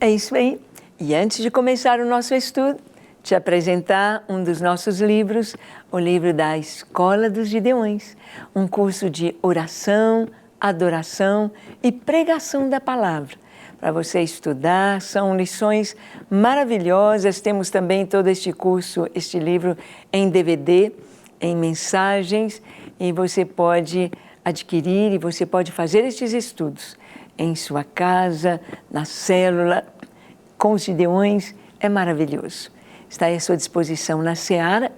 É isso aí. E antes de começar o nosso estudo, te apresentar um dos nossos livros, o livro da Escola dos Gideões, um curso de oração, adoração e pregação da palavra. Para você estudar, são lições maravilhosas. Temos também todo este curso, este livro em DVD, em mensagens, e você pode adquirir e você pode fazer estes estudos em sua casa, na célula, com os Gideões. É maravilhoso. Está à sua disposição na Seara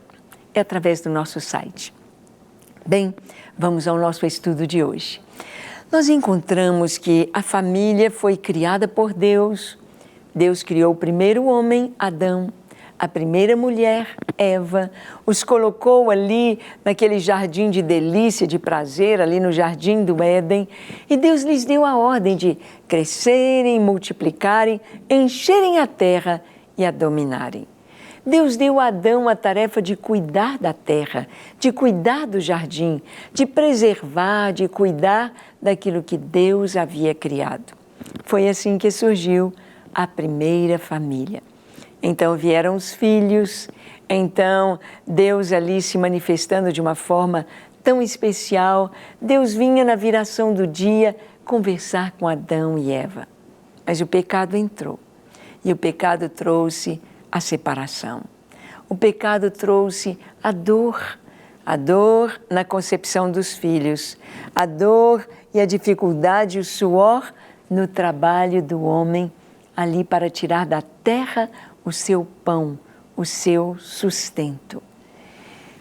e através do nosso site. Bem, vamos ao nosso estudo de hoje. Nós encontramos que a família foi criada por Deus. Deus criou o primeiro homem, Adão, a primeira mulher, Eva, os colocou ali naquele jardim de delícia, de prazer, ali no jardim do Éden, e Deus lhes deu a ordem de crescerem, multiplicarem, encherem a terra e a dominarem. Deus deu a Adão a tarefa de cuidar da terra, de cuidar do jardim, de preservar, de cuidar daquilo que Deus havia criado. Foi assim que surgiu a primeira família. Então vieram os filhos, então Deus ali se manifestando de uma forma tão especial, Deus vinha na viração do dia conversar com Adão e Eva. Mas o pecado entrou e o pecado trouxe a separação. O pecado trouxe a dor na concepção dos filhos, a dor e a dificuldade, o suor no trabalho do homem ali para tirar da terra o seu pão, o seu sustento.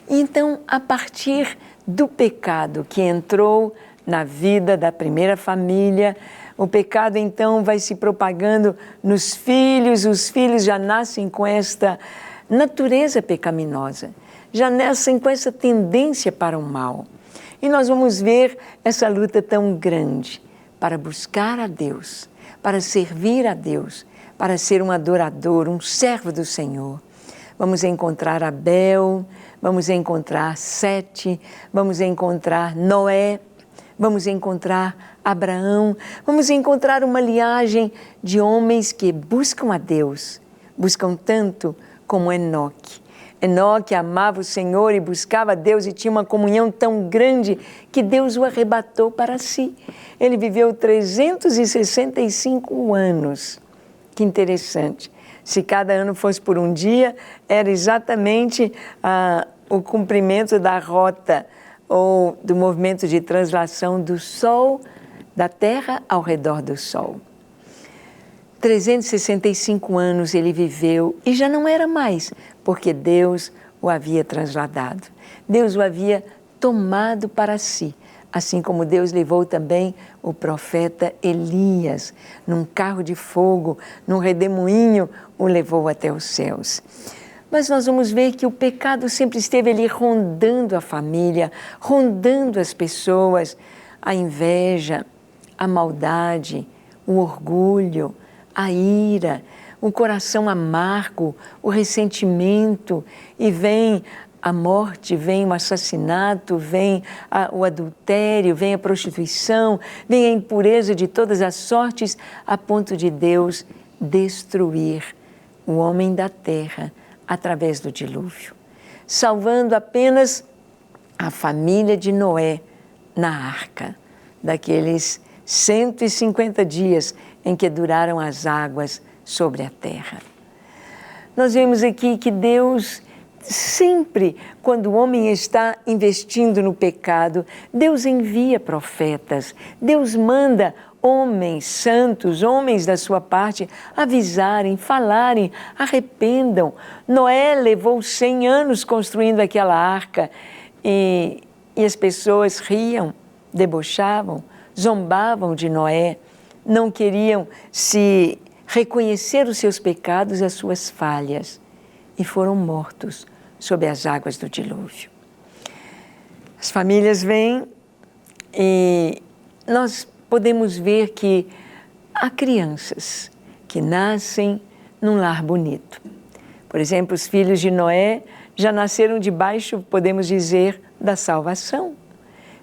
Então, a partir do pecado que entrou na vida da primeira família, o pecado então vai se propagando nos filhos, os filhos já nascem com esta natureza pecaminosa, já nascem com essa tendência para o mal. E nós vamos ver essa luta tão grande para buscar a Deus, para servir a Deus, para ser um adorador, um servo do Senhor. Vamos encontrar Abel, vamos encontrar Sete, vamos encontrar Noé, vamos encontrar Abraão, vamos encontrar uma linhagem de homens que buscam a Deus, buscam tanto como Enoque. Enoque amava o Senhor e buscava a Deus e tinha uma comunhão tão grande que Deus o arrebatou para si. Ele viveu 365 anos. Que interessante. Se cada ano fosse por um dia, era exatamente o cumprimento da rota ou do movimento de translação do Sol, da Terra ao redor do Sol. 365 anos ele viveu e já não era mais, porque Deus o havia transladado. Deus o havia tomado para si. Assim como Deus levou também o profeta Elias, num carro de fogo, num redemoinho, o levou até os céus. Mas nós vamos ver que o pecado sempre esteve ali rondando a família, rondando as pessoas, a inveja, a maldade, o orgulho, a ira, o coração amargo, o ressentimento, e vem a morte, vem o assassinato, vem o adultério, vem a prostituição, vem a impureza de todas as sortes, a ponto de Deus destruir o homem da terra através do dilúvio, salvando apenas a família de Noé na arca, daqueles 150 dias em que duraram as águas sobre a terra. Nós vemos aqui que Deus sempre, quando o homem está investindo no pecado, Deus envia profetas, Deus manda homens santos, homens da sua parte, avisarem, falarem, arrependam. Noé levou 100 anos construindo aquela arca e as pessoas riam, debochavam, zombavam de Noé, não queriam se reconhecer os seus pecados, as suas falhas, e foram mortos sob as águas do dilúvio. As famílias vêm e nós podemos ver que há crianças que nascem num lar bonito. Por exemplo, os filhos de Noé já nasceram debaixo, podemos dizer, da salvação.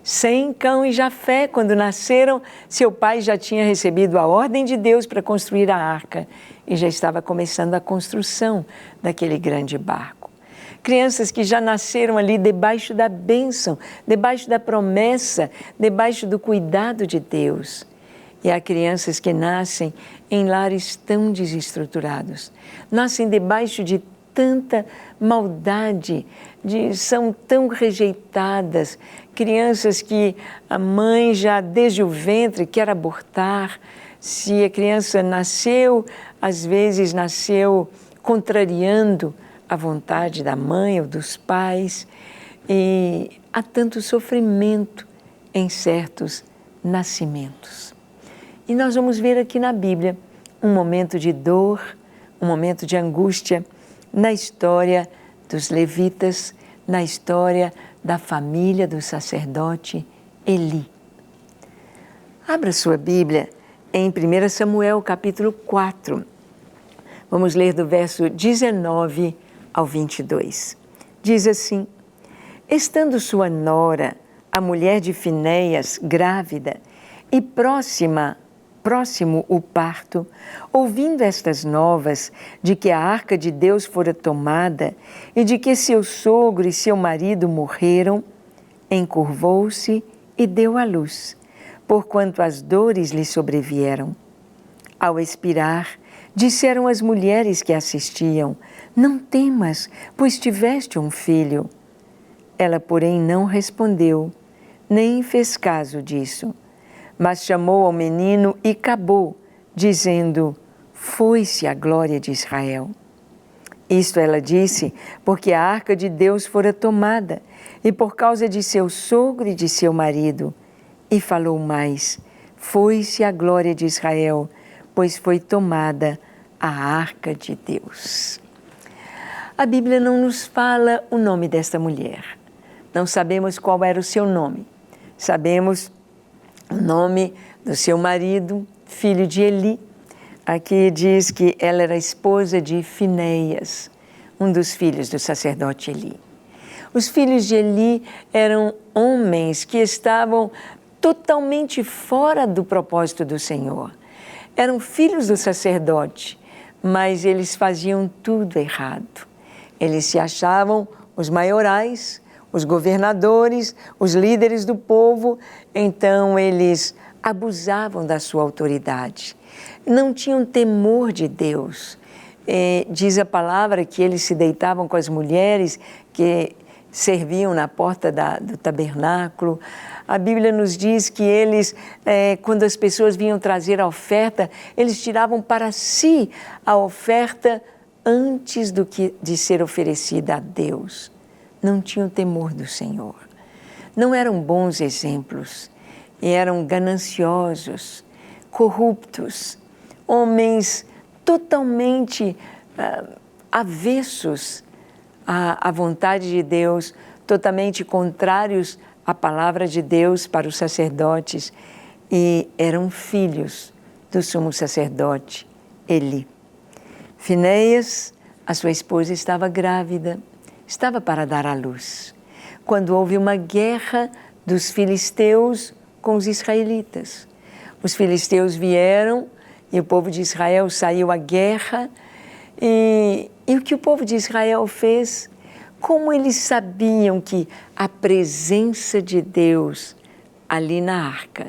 Sem, Cão e Jafé, quando nasceram, seu pai já tinha recebido a ordem de Deus para construir a arca. e já estava começando a construção daquele grande barco. Crianças que já nasceram ali debaixo da bênção, debaixo da promessa, debaixo do cuidado de Deus. E há crianças que nascem em lares tão desestruturados, nascem debaixo de tanta maldade, são tão rejeitadas, crianças que a mãe já desde o ventre quer abortar. Se a criança nasceu, às vezes nasceu contrariando a vontade da mãe ou dos pais, e há tanto sofrimento em certos nascimentos. E nós vamos ver aqui na Bíblia um momento de dor, um momento de angústia na história dos levitas, na história da família do sacerdote Eli. Abra sua Bíblia em 1 Samuel capítulo 4. Vamos ler do verso 19 ao 22. Diz assim: Estando sua nora, a mulher de Finéias, grávida, e próximo o parto, ouvindo estas novas de que a arca de Deus fora tomada e de que seu sogro e seu marido morreram, encurvou-se e deu à luz, porquanto as dores lhe sobrevieram. Ao expirar, disseram as mulheres que assistiam: Não temas, pois tiveste um filho. Ela, porém, não respondeu, nem fez caso disso. Mas chamou ao menino e acabou, dizendo: Foi-se a glória de Israel. Isto ela disse, porque a arca de Deus fora tomada, e por causa de seu sogro e de seu marido. E falou mais: Foi-se a glória de Israel, pois foi tomada a arca de Deus. A Bíblia não nos fala o nome desta mulher. Não sabemos qual era o seu nome. Sabemos o nome do seu marido, filho de Eli. Aqui diz que ela era esposa de Finéias, um dos filhos do sacerdote Eli. Os filhos de Eli eram homens que estavam totalmente fora do propósito do Senhor. Eram filhos do sacerdote, mas eles faziam tudo errado. Eles se achavam os maiorais, os governadores, os líderes do povo, então eles abusavam da sua autoridade. Não tinham temor de Deus. Diz a palavra que eles se deitavam com as mulheres que serviam na porta do tabernáculo. A Bíblia nos diz que eles, quando as pessoas vinham trazer a oferta, eles tiravam para si a oferta antes de ser oferecida a Deus. Não tinham temor do Senhor. Não eram bons exemplos. E eram gananciosos, corruptos, homens totalmente avessos à vontade de Deus, totalmente contrários à palavra de Deus para os sacerdotes, e eram filhos do sumo sacerdote Eli. Finéias, a sua esposa, estava grávida, estava para dar à luz, quando houve uma guerra dos filisteus com os israelitas. Os filisteus vieram e o povo de Israel saiu à guerra. E o que o povo de Israel fez? Como eles sabiam que a presença de Deus ali na arca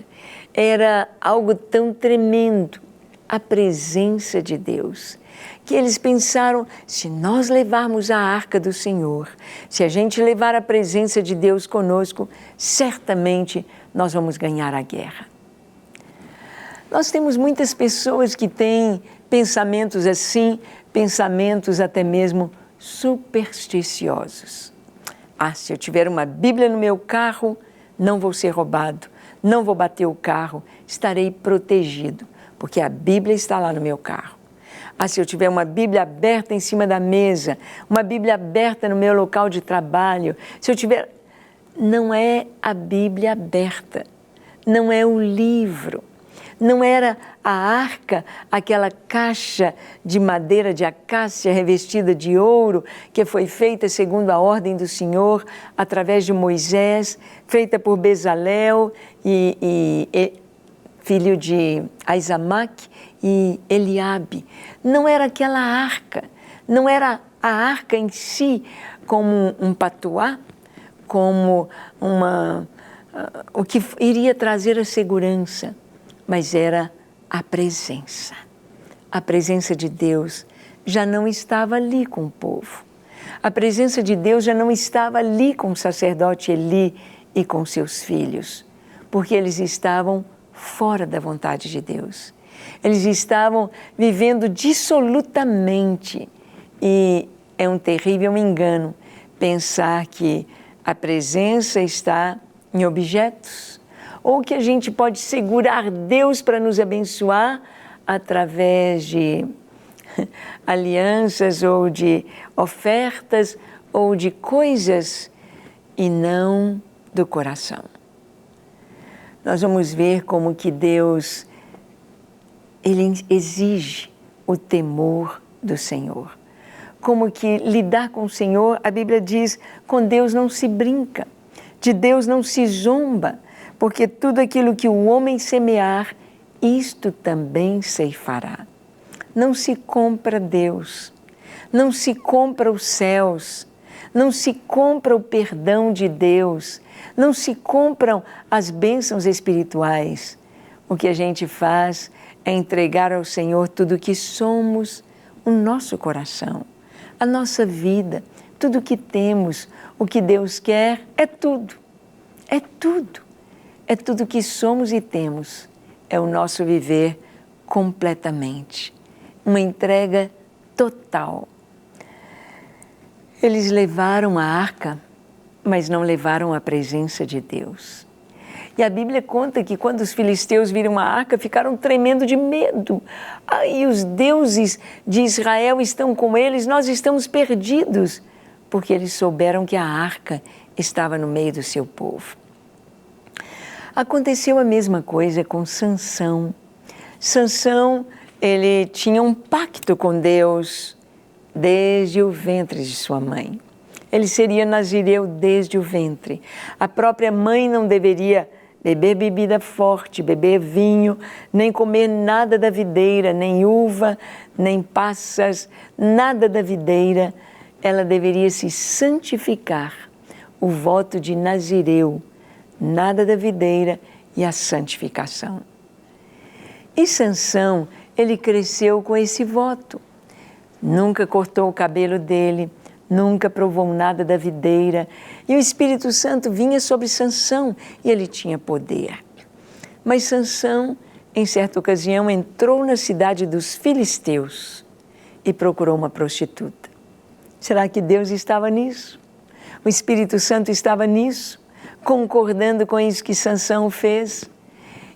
era algo tão tremendo, a presença de Deus, que eles pensaram: se nós levarmos a arca do Senhor, se a gente levar a presença de Deus conosco, certamente nós vamos ganhar a guerra. Nós temos muitas pessoas que têm pensamentos assim, pensamentos até mesmo supersticiosos. Se eu tiver uma Bíblia no meu carro, não vou ser roubado, não vou bater o carro, estarei protegido, porque a Bíblia está lá no meu carro. Se eu tiver uma Bíblia aberta em cima da mesa, uma Bíblia aberta no meu local de trabalho, se eu tiver... Não é a Bíblia aberta, não é o livro. Não era a arca, aquela caixa de madeira de acácia revestida de ouro, que foi feita segundo a ordem do Senhor, através de Moisés, feita por Bezalel, filho de Aizamaque, e Eliabe. Não era aquela arca, não era a arca em si como um patuá, como o que iria trazer a segurança, mas era a presença. A presença de Deus já não estava ali com o povo. A presença de Deus já não estava ali com o sacerdote Eli e com seus filhos, porque eles estavam fora da vontade de Deus. Eles estavam vivendo dissolutamente, e é um terrível engano pensar que a presença está em objetos, ou que a gente pode segurar Deus para nos abençoar através de alianças ou de ofertas ou de coisas e não do coração. Nós vamos ver como que Deus, Ele exige o temor do Senhor. Como que lidar com o Senhor, a Bíblia diz, com Deus não se brinca, de Deus não se zomba, porque tudo aquilo que o homem semear, isto também ceifará. Não se compra Deus, não se compra os céus, não se compra o perdão de Deus, não se compram as bênçãos espirituais. O que a gente faz é entregar ao Senhor tudo o que somos, o nosso coração, a nossa vida, tudo o que temos. O que Deus quer é tudo, é tudo, é tudo que somos e temos. É o nosso viver completamente, uma entrega total. Eles levaram a arca, mas não levaram a presença de Deus. E a Bíblia conta que quando os filisteus viram a arca, ficaram tremendo de medo. E os deuses de Israel estão com eles, nós estamos perdidos, porque eles souberam que a arca estava no meio do seu povo. Aconteceu a mesma coisa com Sansão. Sansão, ele tinha um pacto com Deus desde o ventre de sua mãe. Ele seria nazireu desde o ventre. A própria mãe não deveria beber bebida forte, beber vinho, nem comer nada da videira, nem uva, nem passas, nada da videira. Ela deveria se santificar. O voto de nazireu, nada da videira e a santificação. E Sansão, ele cresceu com esse voto. Nunca cortou o cabelo dele, nunca provou nada da videira. E o Espírito Santo vinha sobre Sansão e ele tinha poder. Mas Sansão, em certa ocasião, entrou na cidade dos filisteus e procurou uma prostituta. Será que Deus estava nisso? O Espírito Santo estava nisso, concordando com isso que Sansão fez?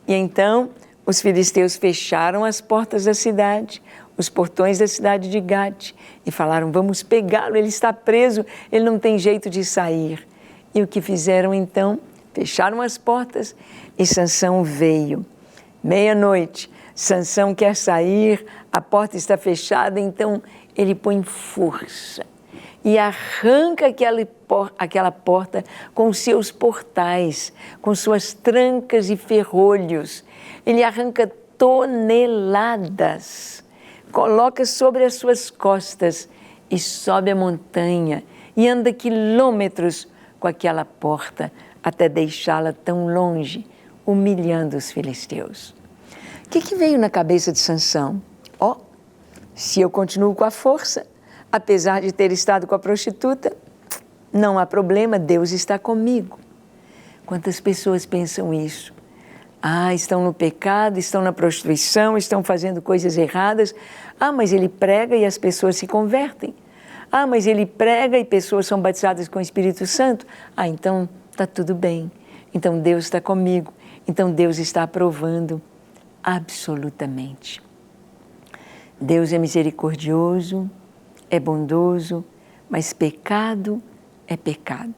E então os filisteus fecharam as portas da cidade, os portões da cidade de Gate, e falaram, vamos pegá-lo, ele está preso, ele não tem jeito de sair. E o que fizeram então? Fecharam as portas e Sansão veio. Meia-noite, Sansão quer sair, a porta está fechada, então ele põe força e arranca aquela porta com seus portais, com suas trancas e ferrolhos. Ele arranca toneladas, coloca sobre as suas costas e sobe a montanha e anda quilômetros com aquela porta até deixá-la tão longe, humilhando os filisteus. O que veio na cabeça de Sansão? Se eu continuo com a força, apesar de ter estado com a prostituta, não há problema, Deus está comigo. Quantas pessoas pensam isso? Estão no pecado, estão na prostituição, estão fazendo coisas erradas. Mas ele prega e as pessoas se convertem. Mas ele prega e pessoas são batizadas com o Espírito Santo. Então está tudo bem. Então Deus está comigo. Então Deus está aprovando absolutamente. Deus é misericordioso, é bondoso, mas pecado é pecado.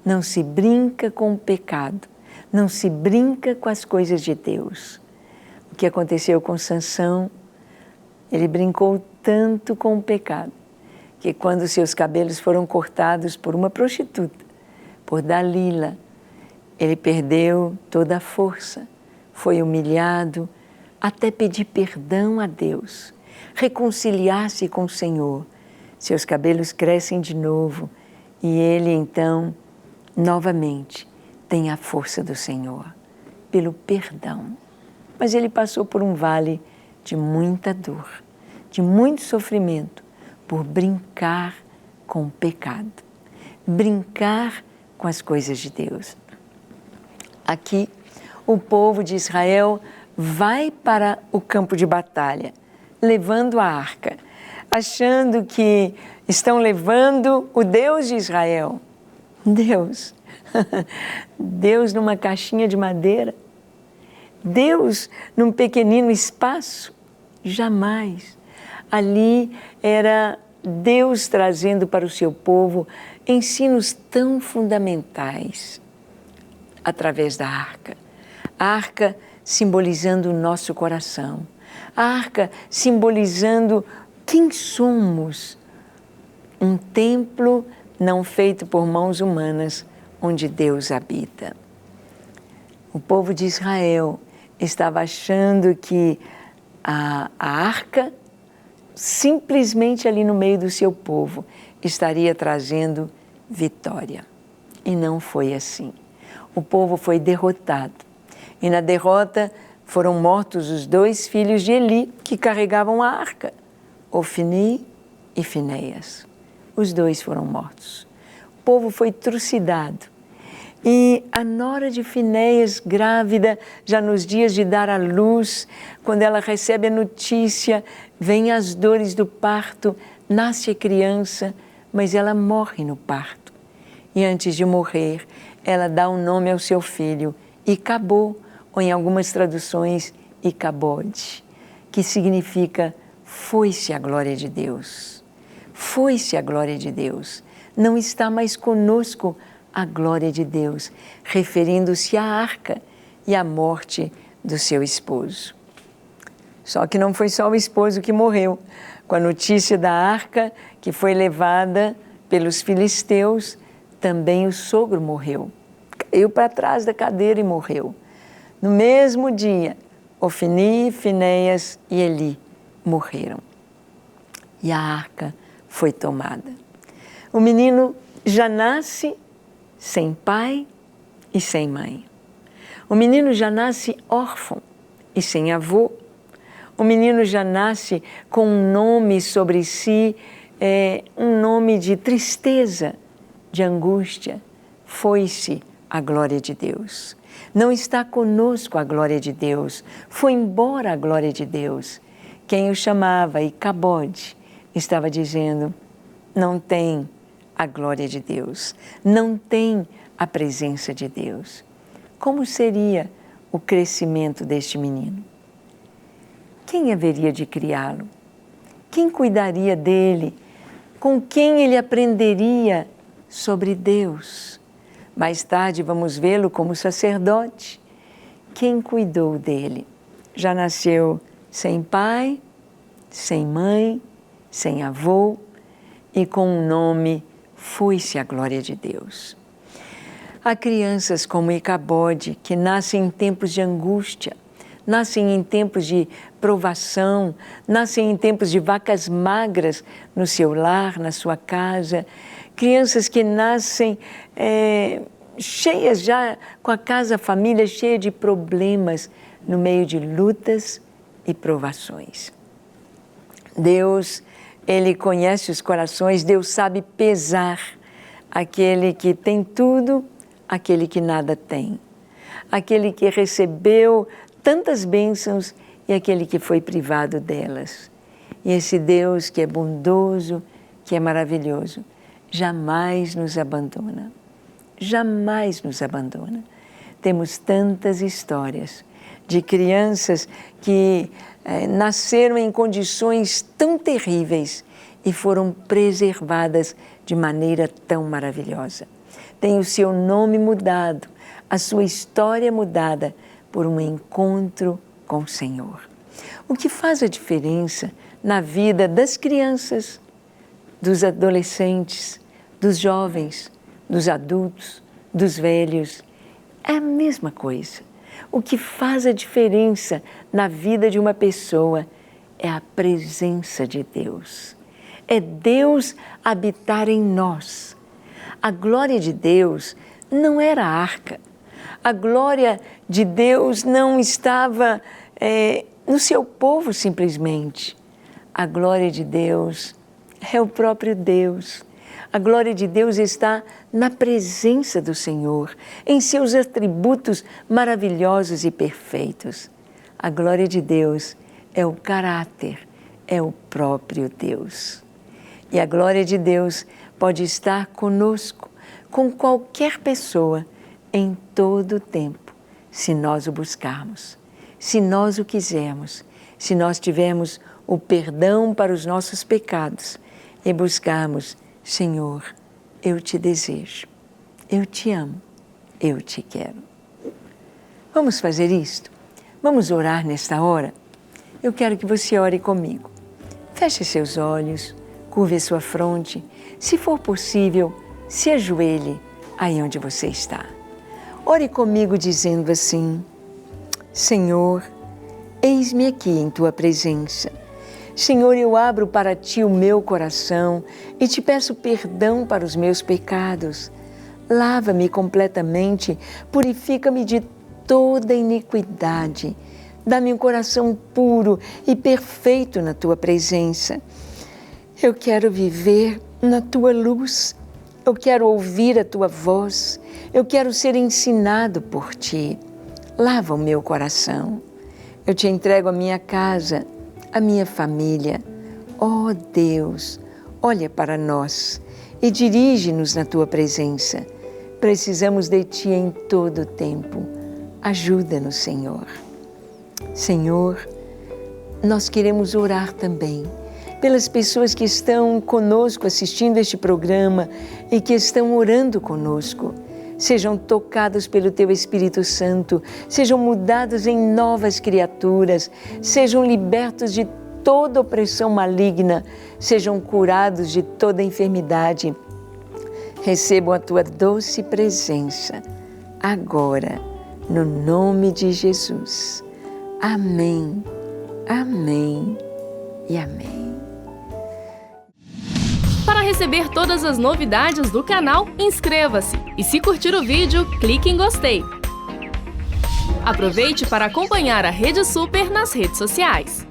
Não se brinca com o pecado, não se brinca com as coisas de Deus. O que aconteceu com Sansão, ele brincou tanto com o pecado, que quando seus cabelos foram cortados por uma prostituta, por Dalila, ele perdeu toda a força, foi humilhado, até pedir perdão a Deus, reconciliar-se com o Senhor. Seus cabelos crescem de novo e ele então, novamente, tem a força do Senhor, pelo perdão. Mas ele passou por um vale de muita dor, de muito sofrimento, por brincar com o pecado, brincar com as coisas de Deus. Aqui, o povo de Israel vai para o campo de batalha, levando a arca, achando que estão levando o Deus de Israel. Deus, Deus numa caixinha de madeira, Deus num pequenino espaço, jamais. Ali era Deus trazendo para o seu povo ensinos tão fundamentais através da arca. A arca simbolizando o nosso coração. A arca simbolizando quem somos. Um templo não feito por mãos humanas, onde Deus habita. O povo de Israel estava achando que a arca, simplesmente ali no meio do seu povo, estaria trazendo vitória. E não foi assim. O povo foi derrotado. E na derrota foram mortos os 2 filhos de Eli que carregavam a arca, Ofni e Finéias. Os 2 foram mortos. O povo foi trucidado. E a nora de Finéias, grávida, já nos dias de dar à luz, quando ela recebe a notícia, vêm as dores do parto, nasce a criança, mas ela morre no parto. E antes de morrer, ela dá um nome ao seu filho, Icabô, ou em algumas traduções, Icabode, que significa foi-se a glória de Deus. Foi-se a glória de Deus. Não está mais conosco a glória de Deus, referindo-se à arca e à morte do seu esposo. Só que não foi só o esposo que morreu. Com a notícia da arca, que foi levada pelos filisteus, também o sogro morreu. Caiu para trás da cadeira e morreu. No mesmo dia, Ofni, Finéias e Eli morreram. E a arca foi tomada. O menino já nasce sem pai e sem mãe. O menino já nasce órfão e sem avô. O menino já nasce com um nome sobre si, um nome de tristeza, de angústia. Foi-se a glória de Deus. Não está conosco a glória de Deus. Foi embora a glória de Deus. Quem o chamava Icabode estava dizendo, não tem a glória de Deus, não tem a presença de Deus. Como seria o crescimento deste menino? Quem haveria de criá-lo? Quem cuidaria dele? Com quem ele aprenderia sobre Deus? Mais tarde vamos vê-lo como sacerdote. Quem cuidou dele? Já nasceu sem pai, sem mãe, sem avô e com um nome, foi-se a glória de Deus. Há crianças como Icabode que nascem em tempos de angústia, nascem em tempos de provação, nascem em tempos de vacas magras no seu lar, na sua casa, crianças que nascem cheias já, com a casa, a família cheia de problemas, no meio de lutas e provações. Deus, Ele conhece os corações, Deus sabe pesar aquele que tem tudo, aquele que nada tem, aquele que recebeu tantas bênçãos e aquele que foi privado delas. E esse Deus que é bondoso, que é maravilhoso, jamais nos abandona. Jamais nos abandona. Temos tantas histórias de crianças que nasceram em condições tão terríveis e foram preservadas de maneira tão maravilhosa. Tem o seu nome mudado, a sua história mudada por um encontro com o Senhor. O que faz a diferença na vida das crianças, dos adolescentes, dos jovens, dos adultos, dos velhos, é a mesma coisa. O que faz a diferença na vida de uma pessoa é a presença de Deus. É Deus habitar em nós. A glória de Deus não era a arca. A glória de Deus não estava no seu povo simplesmente. A glória de Deus é o próprio Deus. A glória de Deus está na presença do Senhor, em seus atributos maravilhosos e perfeitos. A glória de Deus é o caráter, é o próprio Deus. E a glória de Deus pode estar conosco, com qualquer pessoa, em todo o tempo, se nós o buscarmos, se nós o quisermos, se nós tivermos o perdão para os nossos pecados e buscarmos: Senhor, eu te desejo, eu te amo, eu te quero. Vamos fazer isto? Vamos orar nesta hora? Eu quero que você ore comigo. Feche seus olhos, curve a sua fronte. Se for possível, se ajoelhe aí onde você está. Ore comigo dizendo assim: Senhor, eis-me aqui em Tua presença. Senhor, eu abro para Ti o meu coração e Te peço perdão para os meus pecados. Lava-me completamente, purifica-me de toda iniquidade. Dá-me um coração puro e perfeito na Tua presença. Eu quero viver na Tua luz. Eu quero ouvir a Tua voz. Eu quero ser ensinado por Ti. Lava o meu coração. Eu Te entrego a minha casa, a minha família. Ó Deus, olha para nós e dirige-nos na Tua presença. Precisamos de Ti em todo o tempo. Ajuda-nos, Senhor. Senhor, nós queremos orar também pelas pessoas que estão conosco assistindo este programa e que estão orando conosco. Sejam tocados pelo Teu Espírito Santo, sejam mudados em novas criaturas, sejam libertos de toda opressão maligna, sejam curados de toda enfermidade. Recebam a Tua doce presença, agora, no nome de Jesus. Amém, amém e amém. Para receber todas as novidades do canal, inscreva-se e, se curtir o vídeo, clique em gostei. Aproveite para acompanhar a Rede Super nas redes sociais.